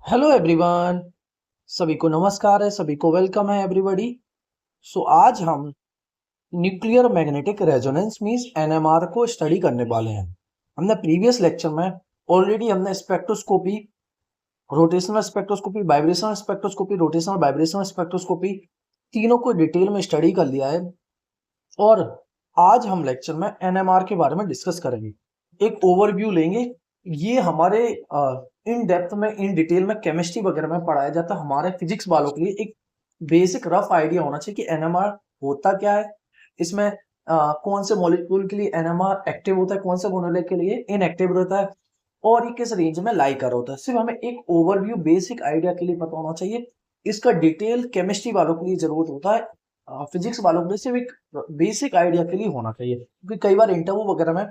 Hello everyone. सभी को नमस्कार है, सभी को वेलकम है एवरीबॉडी। सो आज हम nuclear magnetic resonance means NMR को स्टडी करने वाले हैं। हमने प्रीवियस लेक्चर में ऑलरेडी हमने spectroscopy, rotational spectroscopy, vibrational spectroscopy, rotational vibrational spectroscopy तीनों को डिटेल में स्टडी कर लिया है। और आज हम लेक्चर में एनएमआर के बारे में डिस्कस करेंगे, एक ओवरव्यू लेंगे। ये हमारे इन डेप्थ में, इन डिटेल में केमिस्ट्री वगैरह में पढ़ाया जाता है। हमारे फिजिक्स वालों के लिए एक बेसिक रफ आइडिया होना चाहिए कि एनएमआर होता क्या है, इसमें कौन से मॉलिक्यूल के लिए एनएमआर एक्टिव होता है, कौन से मॉलिक्यूल के लिए इनएक्टिव रहता है, और ये किस रेंज में लाई कर होता है। सिर्फ हमें एक ओवरव्यू बेसिक आइडिया के लिए पता होना चाहिए। इसका डिटेल केमिस्ट्री वालों के लिए जरूरत होता है, फिजिक्स वालों के लिए सिर्फ एक बेसिक आइडिया के लिए होना चाहिए। क्योंकि कई बार इंटरव्यू वगैरह में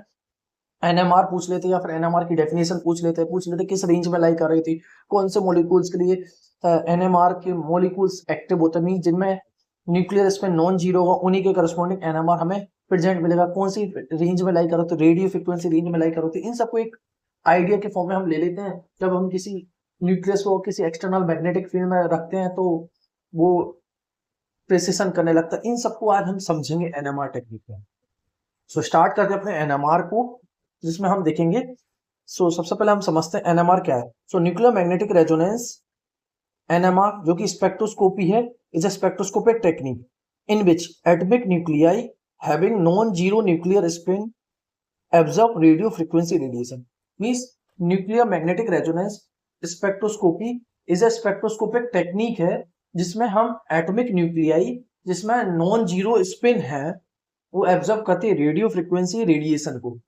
एनएमआर पूछ लेते या फिर एनएमआर की डेफिनेशन पूछ लेते किस रेंज में लाई कर रही थी, कौन से मॉलिक्यूल्स के लिए एनएमआर के मॉलिक्यूल्स एक्टिव होते हैं, जिनमें न्यूक्लियर स्पिन नॉन जीरो होगा, उन्हीं के करस्पॉन्डिंग एनएमआर हमें प्रेजेंट मिलेगा। कौन सी रेंज में लाई कर रहे थे, रेडियो फ्रिक्वेंसी रेंज में लाई कर रहे थे, इन सबको एक आइडिया के फॉर्म में हम ले लेते हैं। जब हम किसी न्यूक्लियस को किसी एक्सटर्नल मैग्नेटिक फील्ड में रखते हैं तो वो प्रिसिशन करने लगता है। इन सबको आज हम समझेंगे एनएमआर टेक्निक में। सो स्टार्ट करते हैं अपने एनएमआर को, जिसमें हम देखेंगे। सबसे पहले हम समझते हैं एनएमआर क्या है। न्यूक्लियर मैग्नेटिक रेजोनेंस, एनएमआर जो कि स्पेक्ट्रोस्कोपी है, is a spectroscopic technique in which atomic nuclei having non zero nuclear spin absorb radio frequency radiation. Means nuclear magnetic resonance spectroscopy is a spectroscopic technique है जिसमें हम atomic nuclei जिसमें non zero spin है वो absorb करती है radio frequency radiation को।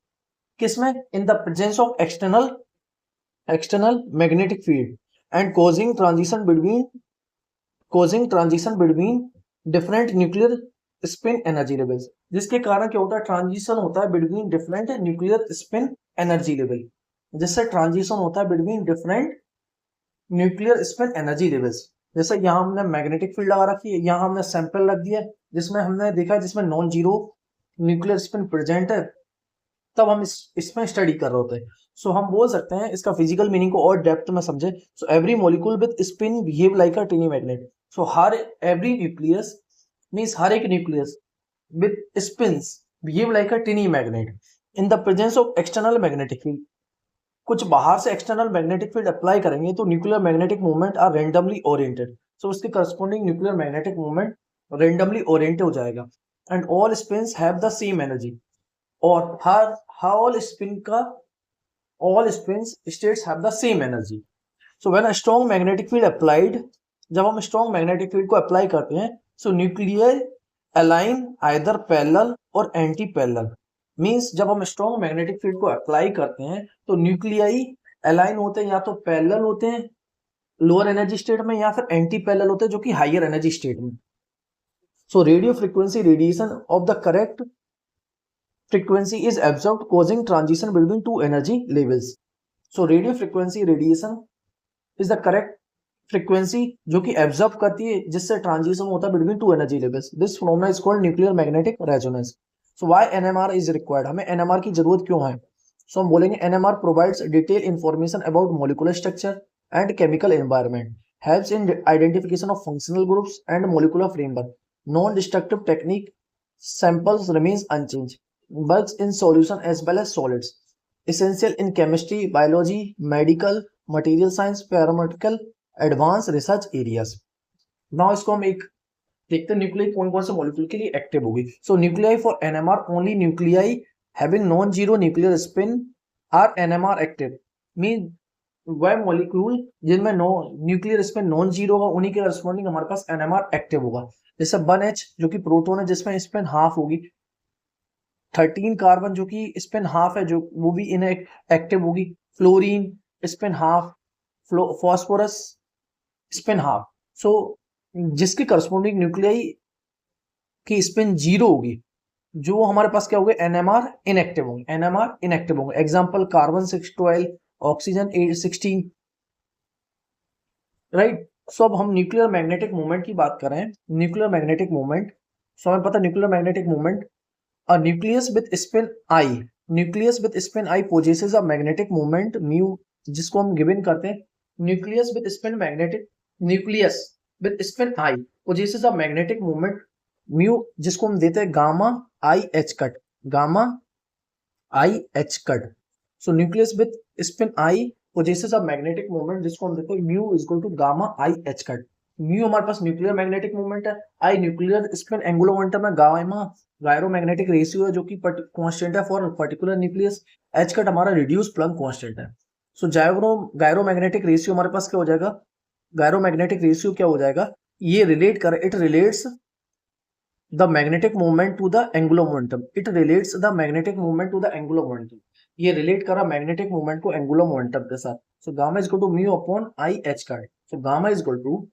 किसमें? इन the presence of external magnetic field and causing transition between different nuclear spin energy levels। जिसके कारण क्या होता है? ट्रांजिशन होता है between different nuclear spin energy level. जिससे ट्रांजिशन होता है between different nuclear spin energy levels. जैसे यहाँ हमने मैग्नेटिक फील्ड लगा रखी है, यहाँ हमने सैंपल रख दिया जिसमें हमने देखा जिसमें non zero nuclear spin present है, तब हम इसमें स्टडी कर रहे होते हैं। हम बोल सकते हैं इसका फिजिकल मीनिंग को और डेप्थ में समझे। Every molecule with spin behave like a tiny magnet. हर एवरी न्यूक्लियस मींस हर एक nucleus with spins behave like a tiny magnet in the presence of external magnetic field. कुछ बाहर से एक्सटर्नल मैग्नेटिक फील्ड अप्लाई करेंगे तो nuclear magnetic movement are randomly oriented. उसके corresponding nuclear magnetic movement randomly oriented हो जाएगा। And all spins have the same energy. और हर all spins states have the same energy। when a strong magnetic field applied, जब हम strong magnetic field को apply करते हैं, nuclei align either parallel और anti parallel। मीन्स जब हम strong magnetic field को apply करते हैं तो nuclei align होते हैं, या तो parallel होते हैं लोअर एनर्जी स्टेट में, या फिर एंटी पैरेलल होते हैं जो कि हायर एनर्जी स्टेट में। Radio frequency radiation of the correct frequency is absorbed causing transition between two energy levels। radio frequency radiation is the correct frequency जो कि absorb करती है, जिससे transition होता है between two energy levels। this phenomena is called nuclear magnetic resonance। why NMR is required? हमें NMR की जरूरत क्यों है? हम बोलेंगे NMR provides detailed information about molecular structure and chemical environment, helps in identification of functional groups and molecular framework, non-destructive technique, samples remains unchanged, works in solution as well as solids, essential in chemistry, biology, medical, material science, pharmaceutical, advanced research areas। now इसको हम एक देखते हैं nuclei कौन कौन से molecule के लिए एक्टिव होगी। Nuclei for NMR only nuclei having non zero nuclear spin are NMR active. Mean वह मॉलिक्यूल जिनमें no nuclear spin non zero होगा उन्हीं के करस्पॉन्डिंग हमारे पास एनएमआर एक्टिव होगा। जैसे 1H जो कि प्रोटॉन है जिसमें स्पिन हाफ होगी, 13 कार्बन जो कि स्पिन हाफ है जो वो भी इन एक्टिव होगी, fluorine spin half, phosphorus spin half. जिसके करस्पॉन्डिंग न्यूक्लियाई की स्पिन जीरो होगी, जो हमारे पास क्या होंगे? एनएमआर इनएक्टिव होंगे। एनएमआर इनएक्टिव होंगे। Example carbon 612, oxygen 816, right. अब हम न्यूक्लियर मैग्नेटिक मूवमेंट की बात करें। न्यूक्लियर मैग्नेटिक मूवमेंट, हमें पता है nuclear magnetic movement, a nucleus with spin I, nucleus with spin I possesses a magnetic moment mu, जिसको हम गिवन करते हैं nucleus with spin magnetic nucleus with spin I possesses a magnetic moment mu, जिसको हम देते हैं gamma I h cut, gamma I h cut. So nucleus with spin I possesses a magnetic moment, जिसको हम देते हैं mu is equal to gamma I h cut. Mu हमारे पास न्यूक्लियर मैग्नेटिक मोमेंट है, I nuclear spin angular momentum है, gamma gyromagnetic ratio है जो कि कांस्टेंट है for particular nucleus, H cut हमारा रिड्यूस प्लंक कांस्टेंट है। सो गायरोमैग्नेटिक रेशियो हमारे पास क्या हो जाएगा, गायरोमैग्नेटिक रेशियो क्या हो जाएगा, ये रिलेट कर, it relates the magnetic moment to the angular momentum, it relates the magnetic moment to the angular momentum, ये रिलेट करा मैग्नेटिक मोमेंट को एंगुलर मोमेंटम के साथ। So gamma is equal to mu upon I h cut, so gamma is equal to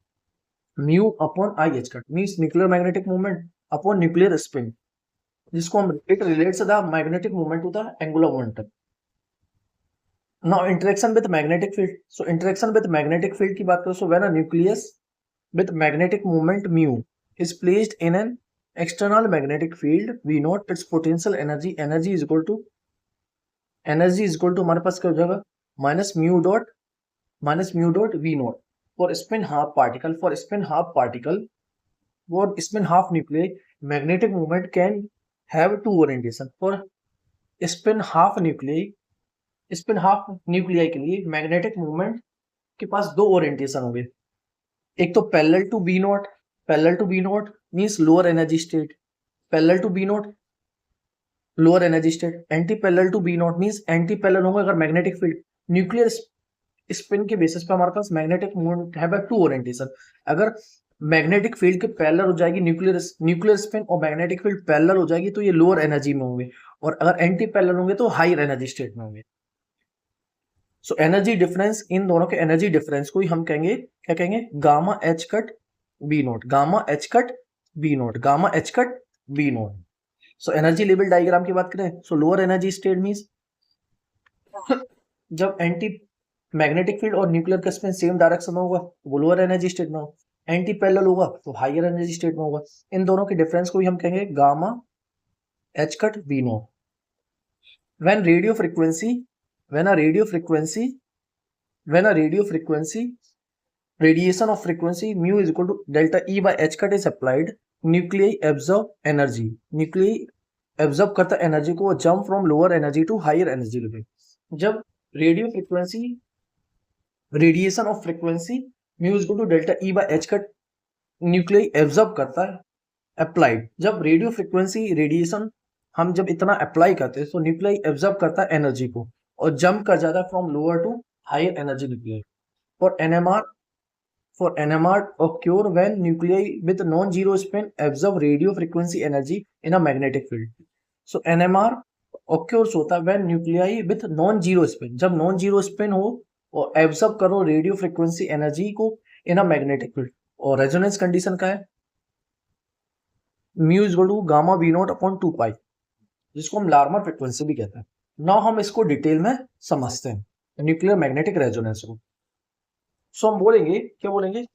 mu upon I h cut means nuclear magnetic moment upon nuclear spin, जिसको हम it relates the magnetic moment to the angular momentum. Now interaction with magnetic field, so interaction with magnetic field की बात करें, so when a nucleus with magnetic moment mu is placed in an external magnetic field we note its potential energy, energy is equal to हमारे पास क्या हो जाएगा minus mu dot v naught for spin half particle, for spin half particle for spin half nuclear magnetic moment can have two orientation, for spin half nuclear के लिए magnetic moment के पास दो orientation होंगे, एक तो parallel to b naught, parallel to b naught means lower energy state, parallel to b naught lower energy state, anti parallel to b naught means anti parallel होगा अगर magnetic field nuclear spin के basis पे हमारे पास magnetic moment है two orientation, अगर magnetic field के parallel हो जाएगी न्यूक्लियर स्पिन और मैग्नेटिक फील्ड पैरेलल हो जाएगी तो ये लोअर एनर्जी में होंगे, और अगर एंटी पैरेलल होंगे तो हायर एनर्जी स्टेट में होंगे। सो एनर्जी डिफरेंस, इन दोनों के एनर्जी डिफरेंस को ही हम कहेंगे, क्या कहेंगे, gamma h cut B naught, gamma h cut B naught, gamma h cut B naught. So energy level diagram की बात करें, so lower energy state means जब एंटी मैग्नेटिक फील्ड और न्यूक्लियर का स्पिन सेम डायरेक्शन में होगा वो lower energy state में होगा, एंटी पैरेलल होगा तो हायर एनर्जी स्टेट में होगा। इन दोनों के डिफरेंस को ही हम कहेंगे gamma h cut B naught. When radio frequency radiation of frequency mu is equal to delta E by h cut is applied, nuclei absorb energy, nuclei absorb करता energy को, jump from lower energy to higher energy level। जब radiation of frequency mu is equal to delta E by h cut nuclei absorb करता है applied, जब radio frequency radiation हम जब इतना apply करते हैं तो न्यूक्लियाई एब्जॉर्ब करता है एनर्जी को और जंप कर जाता है from lower to higher energy nuclei. For NMR occur when nuclei with non-zero spin absorb radio frequency energy in a magnetic field। so NMR occurs होता है when nuclei with non-zero spin, जब non-zero spin हो और absorb करो radio frequency energy को in a magnetic field. और resonance condition का है mu is equal to gamma v naught upon 2 pi, जिसको हम लार्मर फ्रीक्वेंसी भी कहते हैं। नाउ हम इसको डिटेल में समझते हैं न्यूक्लियर मैग्नेटिक रेजोनेंस को। सो हम बोलेंगे, क्या बोलेंगे,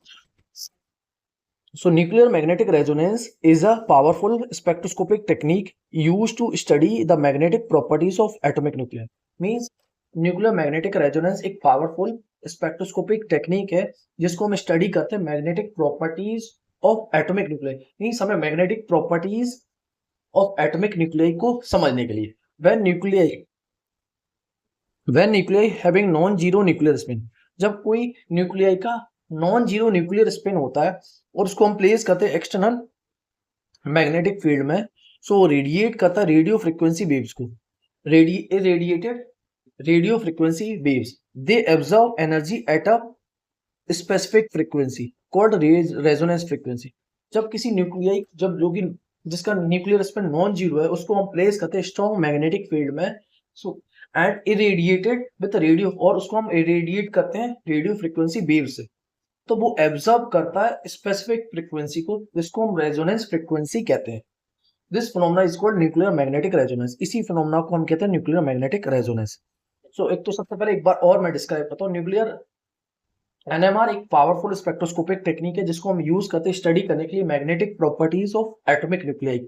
so nuclear magnetic resonance is a powerful spectroscopic technique used to study the magnetic properties of atomic nuclear. Means nuclear magnetic resonance एक पावरफुल स्पेक्ट्रोस्कोपिक टेक्निक है जिसको हम स्टडी करते हैं magnetic properties of atomic nuclear, means हमें magnetic properties of atomic nuclear को समझने के लिए। When nuclear having non zero nuclear spin, जब कोई न्यूक्लियर का नॉन जीरो न्यूक्लियर स्पिन होता है और उसको हम प्लेस करते हैं एक्सटर्नल मैग्नेटिक फील्ड में, सो रेडिएट करता है रेडियो फ्रीक्वेंसी वेव्स को, radiated radio frequency waves, they absorb energy at a specific frequency called resonance frequency. जब किसी न्यूक्लियर, जब जो कि जिसका न्यूक्लियर स्पिन नॉन जीरो है उसको हम प्लेस करते हैं स्ट्रॉन्ग मैग्नेटिक फील्ड में, so and irradiated with radio, और उसको हम इरेडिएट करते हैं रेडियो फ्रीक्वेंसी वेव से, तो वो एब्जॉर्ब करता है स्पेसिफिक फ्रीक्वेंसी को, जिसको हम रेजोनेंस फ्रीक्वेंसी कहते हैं। This phenomena is called nuclear magnetic resonance, इसी फिनोमेना को हम कहते हैं न्यूक्लियर मैग्नेटिक रेजोनेंस। सो एक तो सबसे पहले एक बार और मैं डिस्क्राइब करता हूँ, न्यूक्लियर एनएमआर एक पावरफुल स्पेक्ट्रोस्कोपिक टेक्निक है जिसको हम यूज करते हैं स्टडी करने के लिए magnetic properties of atomic nuclei.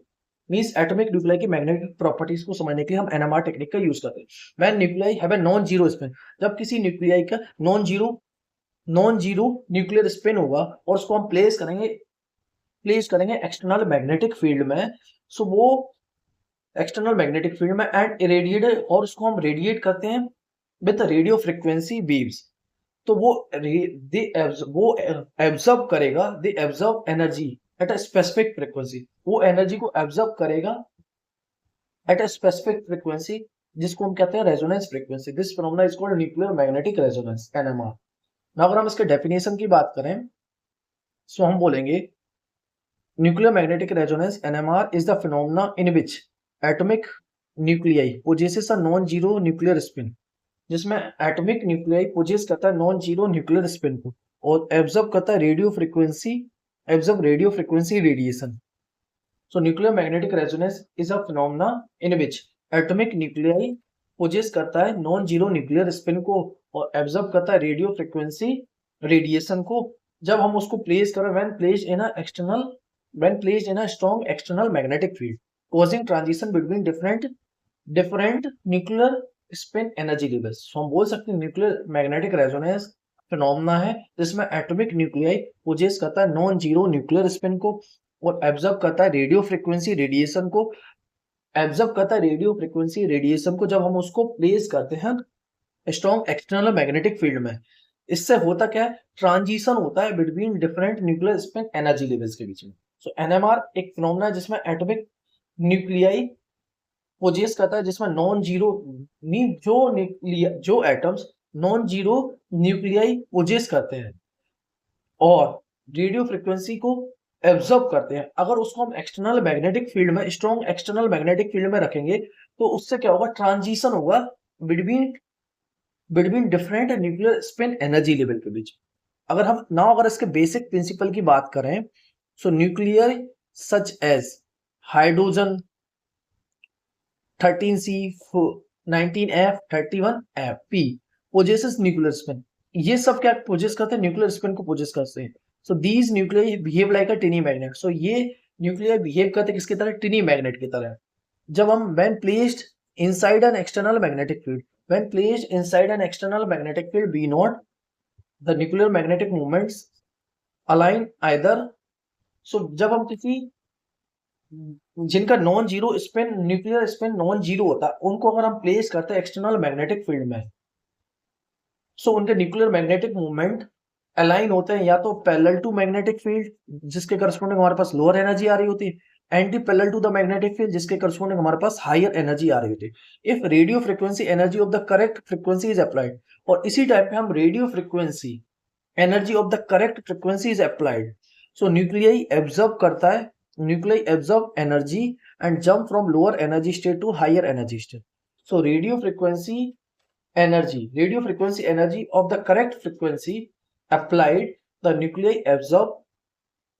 Means atomic nuclei की मैग्नेटिक प्रॉपर्टीज को समझने के लिए हम एनएमआर टेक्निक का यूज करते हैं। When nuclei have a non zero spin, जब किसी न्यूक्लियाई का non zero non zero nuclear spin होगा और उसको हम प्लेस करेंगे एक्सटर्नल मैग्नेटिक फील्ड में। सो वो एक्सटर्नल मैग्नेटिक फील्ड में एंड इरेडिएटेड, और उसको हम रेडिएट करते हैं विद रेडियो फ्रिक्वेंसी बीव्स। तो वो एब्जॉर्ब करेगा, they absorb energy at a specific frequency, वो एनर्जी को एब्जॉर्ब करेगा एट अ स्पेसिफिक फ्रीक्वेंसी, जिसको हम कहते हैं resonance frequency. This phenomena is called nuclear magnetic resonance, NMR. ना अगर हम इसके डेफिनेशन की बात करें तो हम बोलेंगे nuclear magnetic resonance NMR is the phenomena in which atomic nuclei possesses a non zero nuclear spin, जिसमें एटॉमिक न्यूक्लियाई पोजेस करता है नॉन जीरो न्यूक्लियर स्पिन को और एब्जॉर्ब करता है radio frequency radiation. So nuclear magnetic resonance is a phenomena in which atomic nuclei possess करता है non zero nuclear spin को और एब्जॉर्ब करता है रेडियो फ्रीक्वेंसी रेडिएशन को, जब हम उसको प्लेस करें when placed in a strong external magnetic field causing transition between different nuclear spin energy levels। So हम बोल सकते हैं न्यूक्लियर मैग्नेटिक रेजोनेंस फिनोमेना है जिसमें एटॉमिक न्यूक्लियाई पोजेस करता है नॉन जीरो न्यूक्लियर स्पिन को और एब्जॉर्ब करता है रेडियो फ्रीक्वेंसी रेडिएशन को, जब हम उसको प्लेस करते हैं स्ट्रॉन्ग एक्सटर्नल मैग्नेटिक फील्ड में। इससे होता क्या है, ट्रांजिशन होता है between different nuclear spin energy levels के बीच में। सो एनएमआर एक फिनोमेना है जिसमें एटॉमिक न्यूक्लियाई पोजेस करता है, जिसमें नॉन जीरो जो atoms non zero nuclei possess करते हैं और रेडियो फ्रीक्वेंसी को एब्जॉर्ब करते हैं। अगर उसको हम एक्सटर्नल मैग्नेटिक फील्ड में, स्ट्रॉन्ग एक्सटर्नल मैग्नेटिक फील्ड में रखेंगे तो उससे क्या होगा, ट्रांजिशन होगा between different nuclear spin energy level के बीच। अगर इसके बेसिक प्रिंसिपल की बात करें, so nuclear such as hydrogen 13C 19F 31F possesses nuclear spin, ये सब क्या पोजेस करते हैं, न्यूक्लियर स्पिन को पोजेस करते हैं। So these nuclei behave like a tiny magnet. So ये न्यूक्लियाई बिहेव करते हैं किसकी तरह, टिनी मैग्नेट की तरह। जब हम when placed inside an external magnetic field B naught the nuclear magnetic movements align either. So जब हम किसी जिनका non zero spin, nuclear spin non zero होता है, उनको अगर हम प्लेस करते हैं एक्सटर्नल मैग्नेटिक फील्ड में, सो उनके न्यूक्लियर मैग्नेटिक मूवमेंट अलाइन होते हैं या तो पैरेलल टू मैग्नेटिक फील्ड जिसके करस्पॉन्डिंग हमारे पास लोअर एनर्जी आ रही होती है, anti parallel to the magnetic field जिसके करस्पॉन्डिंग हमारे पास हायर एनर्जी आ रही होती है। If radio frequency energy of the correct frequency is applied, और इसी टाइम पे हम radio frequency energy of the correct frequency is applied, so nuclei absorb energy and jump from lower energy state to higher energy state. So radio frequency energy of the correct frequency applied, the nuclei absorb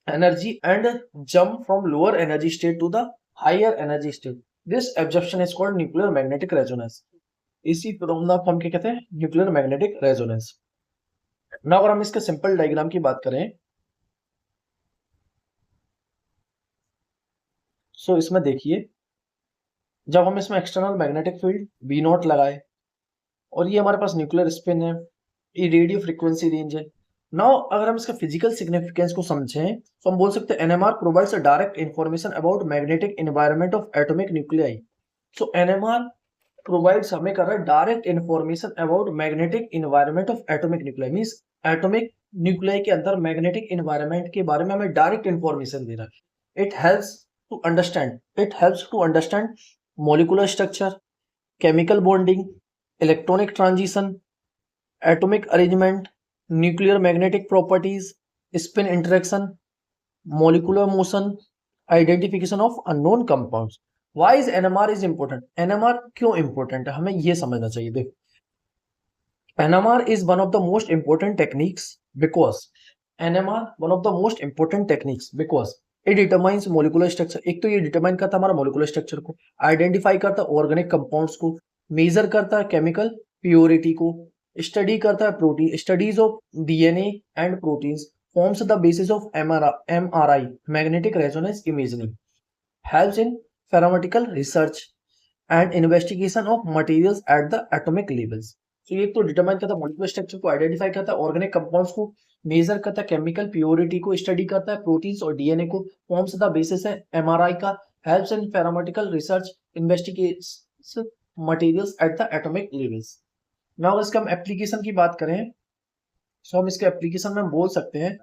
energy and jump from lower energy state to the higher energy state. This absorption is called nuclear magnetic resonance. इसी phenomena को हम क्या कहते हैं, nuclear magnetic resonance. ना अगर हम इसके सिंपल डायग्राम की बात करें, सो इसमें देखिए जब हम इसमें external magnetic field B naught लगाए और ये हमारे पास न्यूक्लियर स्पिन है, ये रेडियो फ्रीक्वेंसी रेंज है। नाउ अगर हम इसका फिजिकल सिग्निफिकेंस को समझें तो हम बोल सकते हैं NMR provides a direct information about magnetic environment of atomic nuclei. So NMR provides हमें कर रहा है direct information about magnetic environment of atomic nuclei, means atomic nuclei के अंदर मैग्नेटिक एनवायरनमेंट के बारे में हमें डायरेक्ट इंफॉर्मेशन दे रहा है। It helps to understand molecular structure, chemical bonding, electronic transition, atomic arrangement, nuclear magnetic properties, spin interaction, molecular motion, identification of unknown compounds. Why is NMR is important, NMR क्यों important है हमें ये समझना चाहिए। देखो NMR is one of the most important techniques because it determines molecular structure. एक तो ये डिटरमाइन करता है हमारा मॉलिक्यूलर स्ट्रक्चर को, आइडेंटिफाई करता है ऑर्गेनिक कंपाउंड्स को, मेजर करता है केमिकल प्योरिटी को, स्टडी करता है protein, studies of DNA and proteins, forms the basis of MRI magnetic resonance imaging, helps in theoretical research and investigation of materials at the atomic levels. तो ये तो determine करता है मॉलिक्यूलर स्ट्रक्चर को, identify करता है ऑर्गेनिक कंपाउंड्स को, major करता है केमिकल प्योरिटी को, स्टडी करता है प्रोटीन्स और डीएनए को, फॉर्म्स द बेसिस है एमआरआई का, helps in paramedical research, investigates materials at the atomic levels. Now इसका हम एप्लीकेशन की बात करें, सो हम इसके एप्लीकेशन में हम बोल सकते हैं,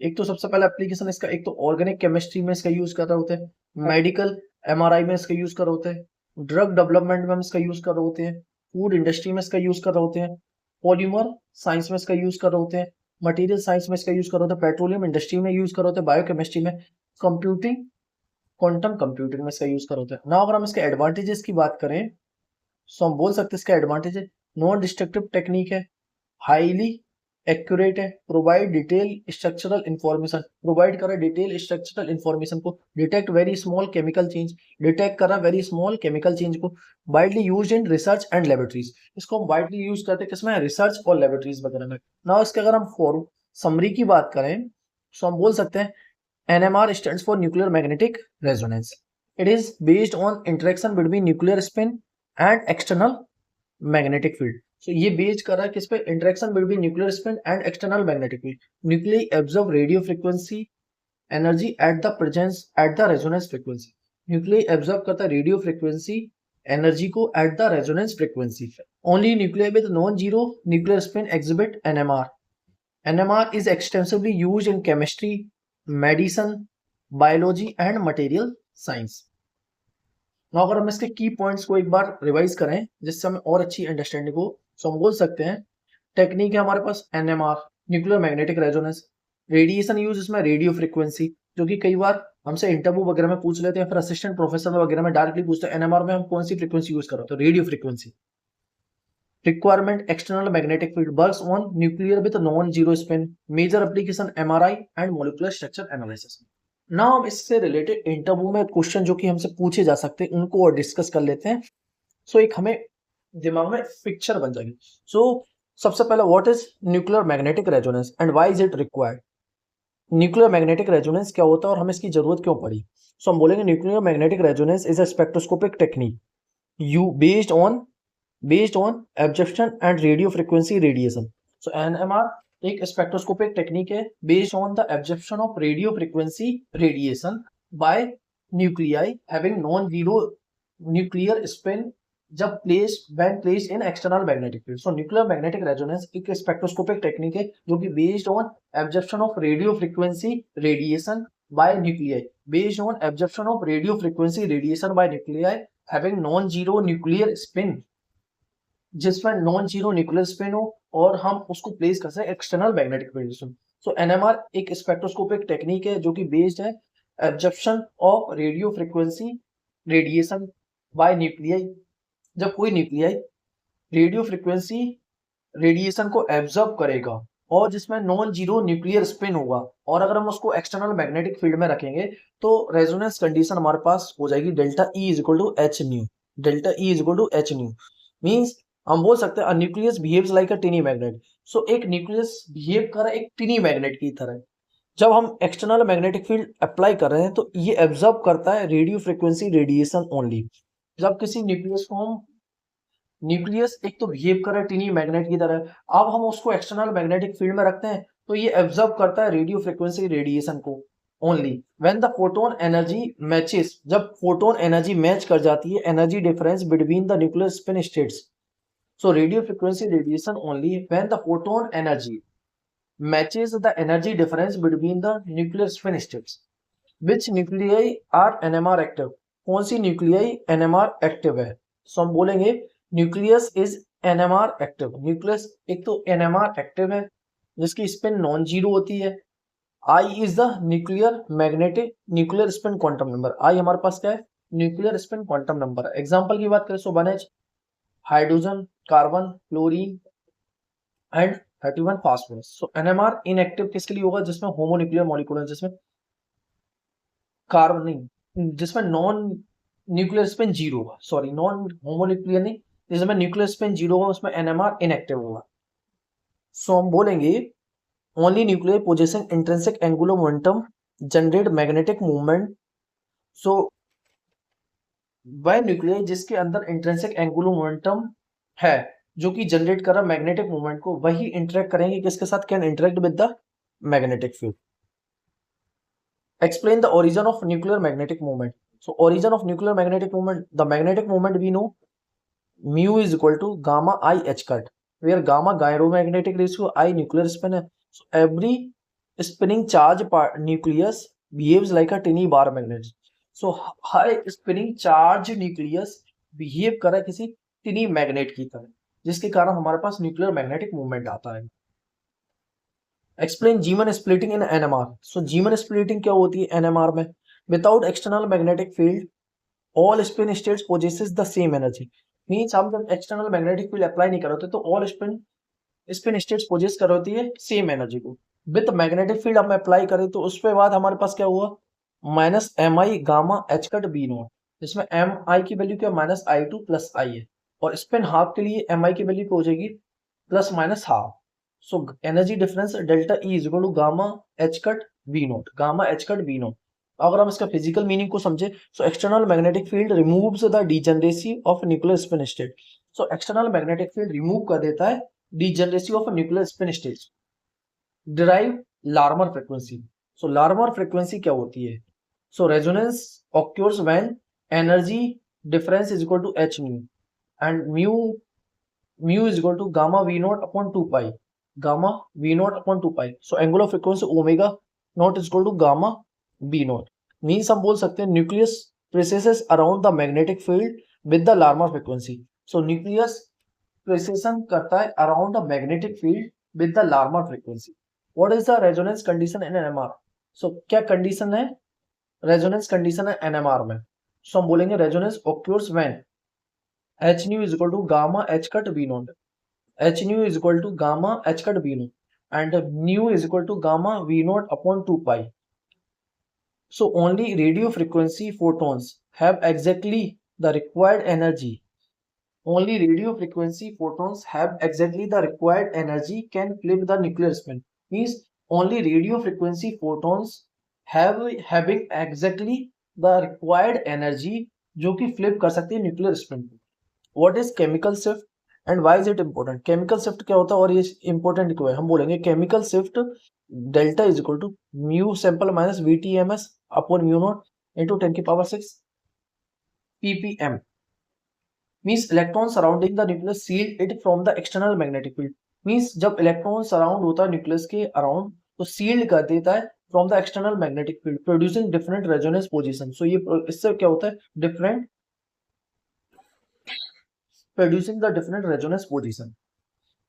एक तो सबसे पहला एप्लीकेशन इसका, एक तो ऑर्गेनिक केमिस्ट्री में इसका यूज कर रहे होते हैं, मेडिकल एमआरआई में इसका यूज कर रहे होते हैं, ड्रग डेवलपमेंट में हम इसका यूज कर रहे होते हैं, फूड इंडस्ट्री में इसका यूज कर रहे होते हैं, पॉलीमर साइंस में इसका यूज कर रहे होते हैं, मटेरियल साइंस में इसका यूज कर रहे होते हैं, पेट्रोलियम इंडस्ट्री में यूज कर रहे होते हैं, बायोकेमिस्ट्री में, कंप्यूटिंग क्वांटम कंप्यूटिंग में इसका यूज कर रहे होते हैं। ना अगर हम इसके एडवांटेजेस की बात करें, सो हम बोल सकते हैं इसका एडवांटेज है नॉन डिस्ट्रक्टिव टेक्निक है, हाईली एक्यूरेट है, provide detail structural information, provide कर रहा है डिटेल स्ट्रक्चरल इंफॉर्मेशन को, detect very small chemical change, detect कर रहा है वेरी स्मॉल केमिकल चेंज को, widely used in research and laboratories, इसको हम वाइडली यूज करते हैं किसमें, रिसर्च और लेबोरेटरीज वगैरह में। ना इसके अगर हम फॉर समरी की बात करें, तो हम बोल सकते हैं NMR stands for nuclear magnetic resonance, it is based on interaction between nuclear spin and external magnetic field. So ये बेस्ड कर रहा है किस पे, interaction between nuclear spin and external magnetic field, nuclei absorb radio frequency energy at the presence at the resonance frequency, nuclei absorb करता है radio frequency energy को at the resonance frequency. Only nuclear with non zero nuclear spin exhibit NMR, NMR is extensively used in chemistry, medicine, biology and material science. now अगर हम इसके की points को एक बार revise करें जिससे हमें और अच्छी अंडरस्टैंडिंग हो, तो हम बोल सकते हैं टेक्निक है हमारे पास NMR nuclear magnetic resonance, radiation use इसमें रेडियो फ्रीक्वेंसी, जो कि कई बार हमसे इंटरव्यू वगैरह में पूछ लेते हैं, फिर असिस्टेंट प्रोफेसर वगैरह में डायरेक्टली पूछते हैं एनएमआर में हम कौन सी फ्रीक्वेंसी यूज कर रहे हो, तो radio frequency. Requirement external magnetic field, works on nuclear with non zero spin, major application MRI and molecular structure analysis. ना हम इससे रिलेटेड इंटरव्यू में क्वेश्चन जो कि हमसे पूछे जा सकते हैं उनको और डिस्कस कर लेते हैं, सो एक हमें दिमाग में पिक्चर बन जाएगी। सो सबसे पहला what is nuclear magnetic resonance and why is it required, nuclear magnetic resonance क्या होता है और हमें इसकी जरूरत क्यों पड़ी। सो हम बोलेंगे nuclear magnetic resonance is a spectroscopic technique you based on absorption and radio frequency radiation. So NMR एक स्पेक्ट्रोस्कोपिक टेक्निक है based on the absorption of radio frequency radiation by nuclei having non zero nuclear spin जब placed in external magnetic field. So nuclear magnetic resonance एक spectroscopic technique है जो कि based on absorption of radio frequency radiation by nuclei, based on absorption of radio frequency radiation by nuclei having non zero nuclear spin, जिसमें non zero nuclear spin हो और हम उसको place कर सकते हैं external magnetic field. So NMR एक spectroscopic technique है जो कि बेस्ड है absorption of radio frequency radiation by nuclei, जब कोई न्यूक्लियाई रेडियो फ्रीक्वेंसी रेडिएशन को एब्जॉर्ब करेगा और जिसमें नॉन जीरो न्यूक्लियर स्पिन होगा और अगर हम उसको एक्सटर्नल मैग्नेटिक फील्ड में रखेंगे तो रेजोनेंस कंडीशन हमारे पास हो जाएगी delta E is equal to h nu, delta E is equal to h nu means हम बोल सकते हैं nucleus behaves like a tiny magnet. So एक न्यूक्लियस बिहेव कर रहा है एक टिनी मैग्नेट की तरह, जब हम एक्सटर्नल मैग्नेटिक फील्ड अप्लाई कर रहे हैं तो ये एब्जॉर्ब करता है रेडियो फ्रीक्वेंसी रेडिएशन ओनली। जब किसी न्यूक्लियस को हम न्यूक्लियस एक तो बिहेव कर रहा है टिनी मैग्नेट की तरह, अब हम उसको एक्सटर्नल मैग्नेटिक फील्ड में रखते हैं तो ये एब्जॉर्ब करता है रेडियो फ्रीक्वेंसी रेडिएशन को only when the photon energy matches, जब फोटोन एनर्जी मैच कर जाती है energy difference between the nuclear spin states. So radio frequency radiation only when the photon energy matches the energy difference between the nuclear spin states. Which nuclei are NMR active? कौन सी nuclei NMR active है? So हम बोलेंगे nucleus is NMR active. nucleus एक तो NMR active है जिसकी spin non zero होती है। I is the nuclear spin quantum number. I हमारे पास क्या है? nuclear spin quantum number है। Example की बात करें so 1H hydrogen, carbon, chlorine and 31 phosphorus. So NMR inactive किसके लिए होगा, जिसमें होमोन्यूक्लियर मॉलिक्यूल है, जिसमें कार्बन नहीं, जिसमें नॉन न्यूक्लियर स्पिन जीरो होगा, सॉरी नॉन होमोन्यूक्लियर नहीं, जिसमें न्यूक्लियर स्पिन जीरो होगा उसमें एनएमआर इनएक्टिव होगा। सो हम बोलेंगे only nuclear possessing intrinsic angular momentum generate magnetic movement. So वह न्यूक्लियर जिसके अंदर इंट्रिंसिक एंगुलर मोमेंटम है जो कि जनरेट कर रहा है मैग्नेटिक मूवमेंट को, वही इंटरेक्ट करेंगे किसके साथ, can interact with the magnetic field. Explain the origin of nuclear magnetic movement. So origin of nuclear magnetic movement, the magnetic movement we know mu is equal to gamma I h cut, where gamma gyromagnetic ratio, I nuclear spin है. So every spinning charge part nucleus behaves like a tiny bar magnet. So high spinning charge nucleus behave कर रहा है किसी tiny magnet की तरह, जिसके कारण हमारे पास nuclear magnetic movement आता है. एक्सप्लेन जीमन स्प्लिटिंग इन एनएमआर. सो जीमन स्प्लिटिंग क्या होती है एनएमआर में? Without external magnetic field all spin states possesses the same energy. Means हम जब एक्सटर्नल मैग्नेटिक फील्ड अप्लाई नहीं कर रहे तो ऑल स्पिन स्टेट्स पोजेस कर होती है सेम एनर्जी को. विद मैग्नेटिक फील्ड हम अप्लाई करें तो उसके बाद हमारे पास क्या हुआ, minus M I gamma h cut B naught, जिसमें एम आई की वैल्यू क्या minus I to plus I है, और स्पिन हाफ के लिए एम आई की वैल्यू हो जाएगी plus minus half. So energy difference delta E is equal to gamma H cut V naught, gamma H cut V naught. अगर हम इसका फिजिकल मीनिंग को समझे, so external magnetic field removes the degeneracy of nuclear spin state. So external magnetic field remove कर देता है degeneracy of nuclear spin state. Derive Larmor frequency. So Larmor frequency क्या होती है? So resonance occurs when energy difference is equal to h mu, and mu is equal to gamma v naught upon 2 pi, gamma v naught upon 2 pi. So angular frequency omega naught is equal to gamma b naught. Means हम बोल सकते हैं nucleus precesses around the magnetic field with the Larmor frequency. So nucleus precession करता है around the magnetic field with the Larmor frequency. What is the resonance condition in NMR? So क्या condition है? Resonance condition है NMR में. So हम बोलेंगे resonance occurs when h nu is equal to gamma h cut v naught. H nu is equal to gamma h cut v naught, and nu is equal to gamma v naught upon 2 pi. So only radio frequency photons have exactly the required energy. Only radio frequency photons have exactly the required energy can flip the nuclear spin. Means only radio frequency photons having exactly the required energy जो कि flip कर सकती है nuclear spin. What is chemical shift and why is it important? Chemical shift क्या होता है और ये इंपॉर्टेंट क्यों है? हम बोलेंगे chemical shift delta is equal to mu sample minus V T M S upon mu nought into 10 की power 6 ppm. Means electron surrounding the nucleus shield it from the external magnetic field. Means जब electron surround होता है nucleus के around तो sealed कर देता है from the external magnetic field, producing different resonance position. So ये इससे क्या होता है, different producing the different resonance position.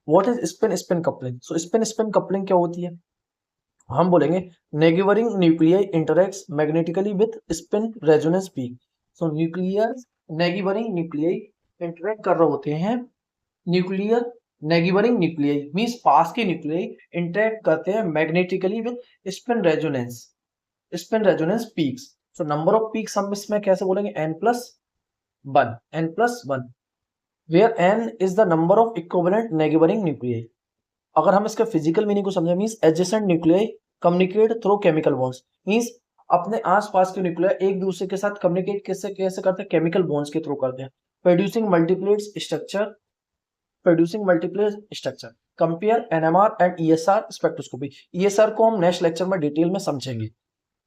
What is spin coupling? So spin coupling क्या होती है? हम बोलेंगे neighboring nuclei interacts magnetically with spin resonance peak. So neighboring nuclei interact कर रहे होते हैं, neighboring nuclei means पास के nuclei interact करते हैं magnetically with spin resonance peaks. So number of peaks हम इसमें कैसे बोलेंगे? n plus 1 where n is the number of equivalent neighboring nuclei. अगर हम इसका फिजिकल मीनिंग को समझें, means adjacent nuclei communicate through chemical bonds. Means अपने आसपास के न्यूक्लियाई एक दूसरे के साथ कम्युनिकेट कैसे करते हैं? केमिकल बॉन्ड्स के थ्रू करते हैं. Producing multiplet structure. Compare NMR and ESR spectroscopy. ESR को हम नेक्स्ट लेक्चर में डिटेल में समझेंगे,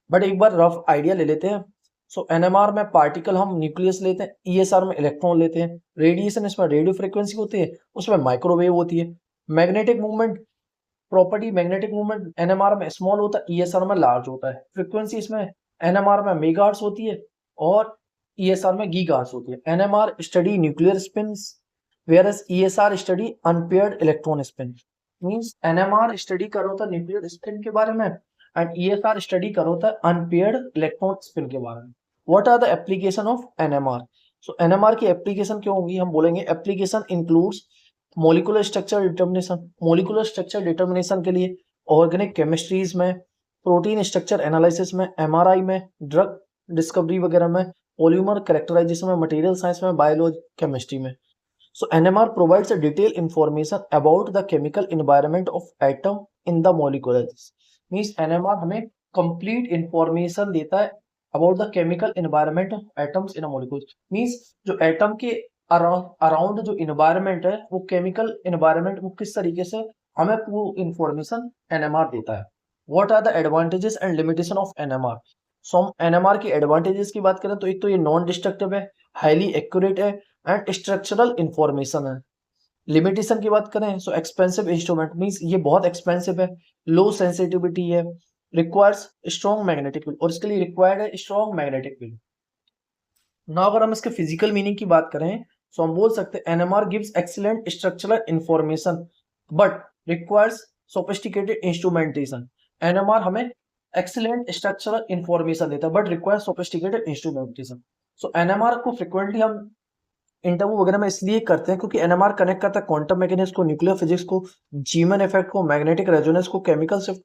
बट एक बार रफ आइडिया ले लेते हैं. सो एनएमआर में पार्टिकल हम न्यूक्लियस लेते हैं, ईएसआर में इलेक्ट्रॉन लेते हैं. रेडिएशन इसमें रेडियो फ्रीक्वेंसी होती है, उसमें माइक्रोवेव होती है. Magnetic movement property, magnetic movement NMR में स्मॉल होता है, ईएसआर में लार्ज होता है. फ्रीक्वेंसी इसमें एनएमआर में मेगाहर्ट्ज होती है और ईएसआर में गीगाहर्ट्ज होती है. NMR study nuclear spins whereas ESR study unpaired electron spin. Means NMR study कर होता है न्यूक्लियर स्पिन के बारे में एंड ESR स्टडी कर होता है अनपेयर्ड इलेक्ट्रॉन स्पिन के बारे में. What are the application of NMR? So NMR की एप्लीकेशन क्या होगी? हम बोलेंगे application includes molecular structure determination. Molecular structure determination के लिए ऑर्गेनिक केमिस्ट्रीज में, प्रोटीन स्ट्रक्चर एनालिसिस में, एमआरआई में, ड्रग डिस्कवरी वगैरह में, पॉलीमर कैरेक्टराइजेशन में, मटेरियल साइंस में, बायोलॉजी केमिस्ट्री में. So NMR provides a detailed information about the chemical environment of atom in the molecules. Means NMR हमें complete information देता है about the chemical environment of atoms in a molecule. Means जो atom के around जो environment है वो chemical environment वो किस तरीके से हमें वो इंफॉर्मेशन एनएमआर देता है। What are the advantages and limitation of NMR. So हम एनएमआर की एडवांटेजेस की बात करें तो एक तो ये नॉन डिस्ट्रक्टिव है, हाईली एक्यूरेट है एंड स्ट्रक्चरल इंफॉर्मेशन है। लिमिटेशन की बात करें सो एक्सपेंसिव इंस्ट्रूमेंट मींस ये बहुत एक्सपेंसिव है, लो सेंसिटिविटी है, रिक्वायर्स स्ट्रॉन्ग मैग्नेटिक फील्ड और इसके लिए रिक्वायर्ड है स्ट्रॉन्ग मैग्नेटिक फील्ड। ना अगर हम इसके फिजिकल मीनिंग की बात करें तो हम बोल सकते हैं NMR gives excellent structural information but requires sophisticated instrumentation. NMR हमें एक्सीलेंट स्ट्रक्चरल इंफॉर्मेशन देता है but requires sophisticated instrumentation. So NMR को फ्रिक्वेंटली हम इंटरव्यू वगैरह में इसलिए करते हैं क्योंकि एनएमआर कनेक्ट करता है क्वांटम मैकेनिक्स को, न्यूक्लियर फिजिक्स को, जीमन इफेक्ट को, मैग्नेटिक रेजोनेंस को, केमिकल शिफ्ट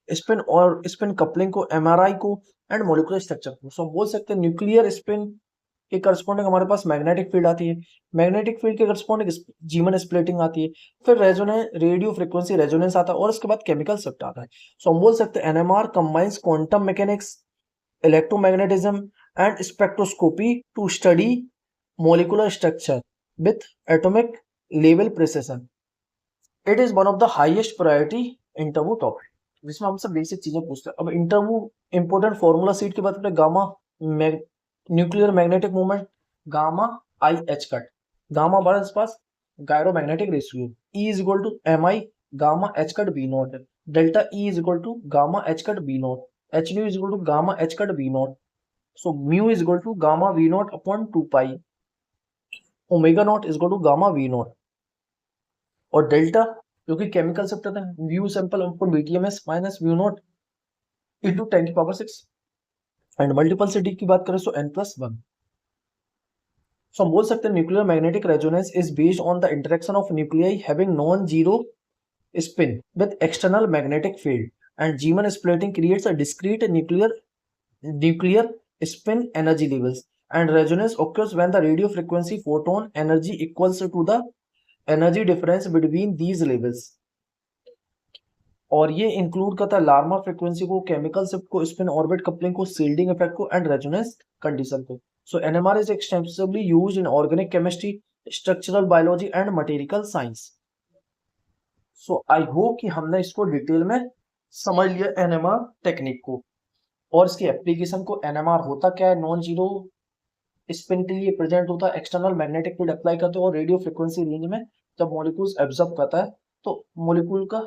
स्पिन और स्पिन कपलिंग को, एमआरआई को एंड मोलिकुलर स्ट्रक्चर को। सो बोल सकते हैं न्यूक्लियर स्पिन के करस्पॉन्डिंग हमारे पास मैग्नेटिक फील्ड आती है, मैग्नेटिक फील्ड के करस्पॉन्डिंग जीमन स्प्लिटिंग आती है, फिर रेजोनेंस रेडियो फ्रीक्वेंसी रेजोनेंस आता है और उसके बाद केमिकल शिफ्ट आता है। सो हम बोल सकते हैं NMR combines quantum mechanics, electromagnetism and spectroscopy to study molecular structure with atomic level precision. It is one of the highest priority interview topic जिसमें हमसे बेसिक चीजें पूछते हैं। अब इंटरव्यू इंपोर्टेंट फॉर्मूला सीट की बात करें, gamma nuclear magnetic movement gamma I h cut, gamma हमारे पास gyromagnetic ratio E is equal to M I gamma h cut B naught, delta E is equal to gamma h cut B naught, h nu is equal to gamma h cut B naught, so mu is equal to gamma v naught upon 2 pi, omega naught is equal to gamma v naught और delta जो कि chemical shift होता है nu sample upon BTMS minus nu naught into 10 की power 6 and multiple city की बात करें तो n+1। सो हम बोल सकते हैं nuclear magnetic resonance is based on the interaction of nuclei having non zero spin with external magnetic field and Zeeman splitting creates a discrete nuclear spin energy levels and resonance occurs when the radio frequency photon energy equals to the energy difference between these levels। और ये include करता है Larmor frequency को, chemical shift को, spin orbit coupling को, shielding effect को and resonance condition को। So NMR is extensively used in organic chemistry, structural biology and material science. So I hope कि हमने इसको डिटेल में समझ लिया एनएमआर टेक्निक को और इसकी एप्लीकेशन को। एनएमआर होता क्या है, नॉन जीरो स्पिन के लिए प्रेजेंट होता है, एक्सटर्नल मैग्नेटिक फील्ड अप्लाई करते हैं और रेडियो फ्रीक्वेंसी रेंज में जब मॉलिक्यूल्स एब्जॉर्ब करता है तो मॉलिक्यूल का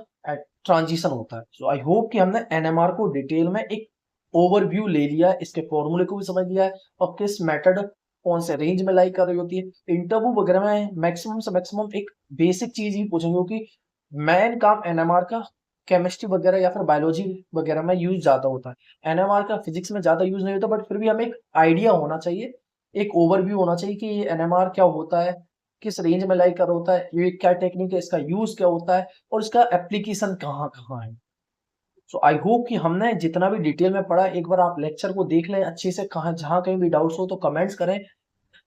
ट्रांजिशन होता है। सो आई होप कि हमने एनएमआर को डिटेल में एक ओवरव्यू ले लिया है, इसके फॉर्मूले को भी समझ लिया है और किस मेथड कौन से रेंज में लाई कर रही होती है। इंटरव्यू वगैरह में मैक्सिमम से मैक्सिमम एक बेसिक चीज ही पूछेंगे क्योंकि मेन काम एनएमआर का केमिस्ट्री वगैरह या फिर बायोलॉजी वगैरह में यूज ज्यादा होता है, एनएमआर का फिजिक्स में ज्यादा यूज नहीं होता, बट फिर भी हमें एक आइडिया होना चाहिए, एक ओवरव्यू होना चाहिए कि ये एनएमआर क्या होता है, किस रेंज में लाई कर होता है, ये क्या टेक्निक है, इसका यूज क्या होता है और इसका एप्लीकेशन कहाँ कहाँ है। सो आई होप कि हमने जितना भी डिटेल में पढ़ा एक बार आप लेक्चर को देख लें अच्छे से, कहाँ जहाँ कहीं भी डाउट्स हो तो कमेंट्स करें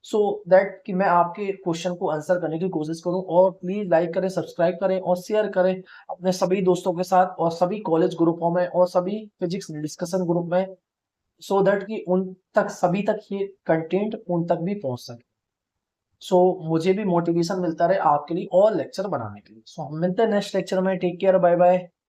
सो दैट कि मैं आपके क्वेश्चन को आंसर करने की कोशिश करूं। और प्लीज लाइक करें, सब्सक्राइब करें और शेयर करें अपने सभी दोस्तों के साथ और सभी कॉलेज ग्रुपों में और सभी फिजिक्स डिस्कशन ग्रुप में सो दैट कि उन तक सभी तक ये कंटेंट उन तक भी पहुंच सके। सो मुझे भी मोटिवेशन मिलता रहे आपके लिए और लेक्चर बनाने के लिए। सो हम मिलते हैं नेक्स्ट लेक्चर में। Take care, bye bye.